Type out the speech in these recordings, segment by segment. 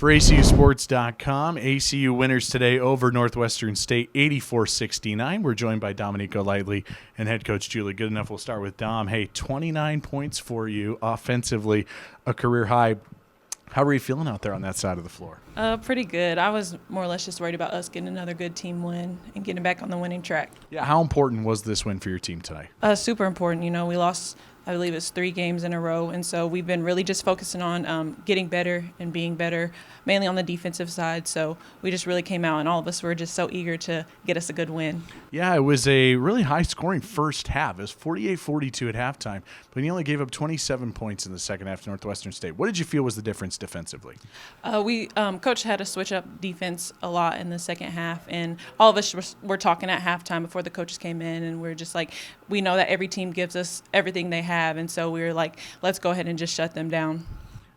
For ACUsports.com, ACU winners today over Northwestern State, 84-69. We're joined by Dominique Golightly and head coach Julie Goodenough. We'll start with Dom. Hey, 29 points for you offensively, a career high. How are you feeling out there on that side of the floor? Pretty good. I was more or less just worried about us getting another good team win and getting back on the winning track. Yeah, how important was this win for your team tonight? Super important. You know, we lost, I believe it's 3 games in a row, and so we've been really just focusing on getting better and being better, mainly on the defensive side. So we just really came out, and all of us were just so eager to get us a good win. Yeah, it was a really high-scoring first half. It was 48-42 at halftime, but he only gave up 27 points in the second half to Northwestern State. What did you feel was the difference defensively? Coach had to switch up defense a lot in the second half, and all of us were talking at halftime before the coaches came in, and we're just like, we know that every team gives us everything they have, and so we were like, let's go ahead and just shut them down.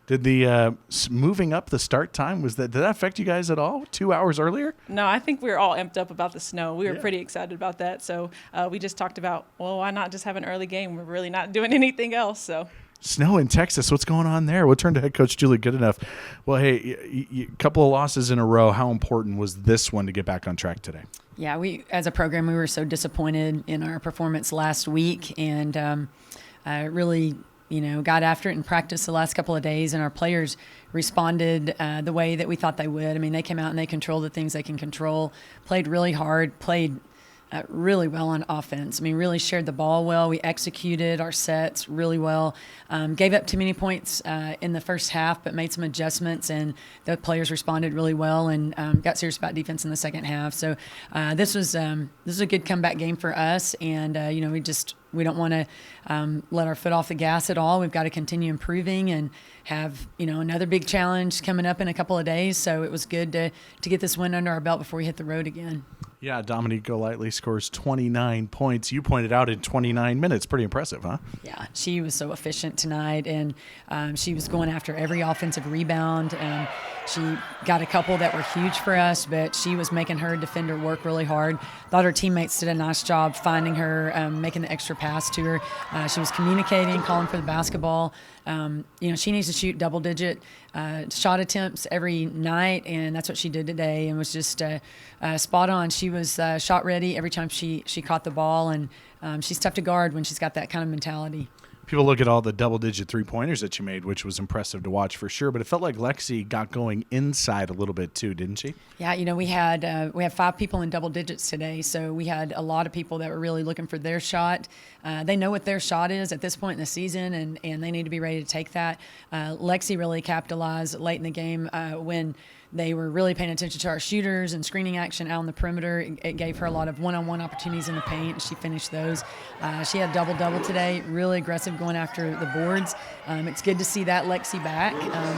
Did the moving up the start time, did that affect you guys at all 2 hours earlier? No, I think we were all amped up about the snow. We were pretty excited about that, so we just talked about, well, why not just have an early game? We're really not doing anything else, so. Snow in Texas, what's going on there? We'll turn to head coach Julie Goodenough. Well, hey, a couple of losses in a row. How important was this one to get back on track today? Yeah, as a program, we were so disappointed in our performance last week, and really, got after it in practice the last couple of days, and our players responded the way that we thought they would. I mean, they came out and they controlled the things they can control, played really hard, played really well on offense. I mean, really shared the ball well. We executed our sets really well. Gave up too many points in the first half, but made some adjustments, and the players responded really well and got serious about defense in the second half. So this was a good comeback game for us, and we don't want to let our foot off the gas at all. We've got to continue improving and have another big challenge coming up in a couple of days. So it was good to get this win under our belt before we hit the road again. Yeah, Dominique Golightly scores 29 points. You pointed out in 29 minutes. Pretty impressive, huh? Yeah, she was so efficient tonight, and she was going after every offensive rebound, and she got a couple that were huge for us, but she was making her defender work really hard. Thought her teammates did a nice job finding her, making the extra pass to her. She was communicating, calling for the basketball. She needs to shoot double-digit shot attempts every night, and that's what she did today, and was just spot on. She was shot ready every time she caught the ball, and she's tough to guard when she's got that kind of mentality. People look at all the double-digit three-pointers that you made, which was impressive to watch for sure. But it felt like Lexi got going inside a little bit too, didn't she? Yeah, we had 5 people in double digits today, so we had a lot of people that were really looking for their shot. They know what their shot is at this point in the season, and they need to be ready to take that. Lexi really capitalized late in the game when they were really paying attention to our shooters and screening action out on the perimeter. It gave her a lot of one-on-one opportunities in the paint, and she finished those. She had double-double today, really aggressive going after the boards. It's good to see that Lexi back.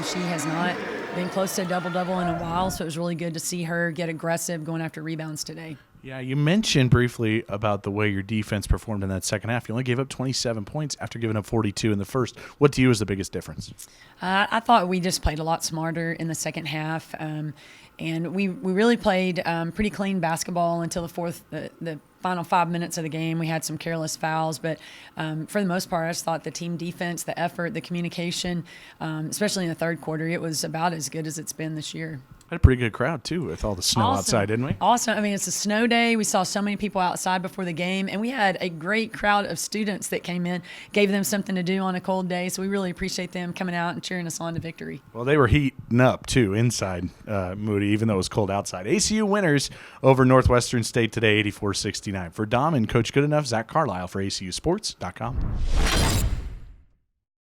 She has not been close to a double-double in a while, so it was really good to see her get aggressive going after rebounds today. Yeah, you mentioned briefly about the way your defense performed in that second half. You only gave up 27 points after giving up 42 in the first. What to you is the biggest difference? I thought we just played a lot smarter in the second half, and we really played pretty clean basketball until the final 5 minutes of the game. We had some careless fouls, but for the most part, I just thought the team defense, the effort, the communication, especially in the third quarter, it was about as good as it's been this year. Had a pretty good crowd, too, with all the snow outside, didn't we? Awesome. I mean, it's a snow day. We saw so many people outside before the game, and we had a great crowd of students that came in, gave them something to do on a cold day, so we really appreciate them coming out and cheering us on to victory. Well, they were heating up, too, inside, Moody, even though it was cold outside. ACU winners over Northwestern State today, 84-69. For Dom and Coach Goodenough, Zach Carlisle for ACUsports.com.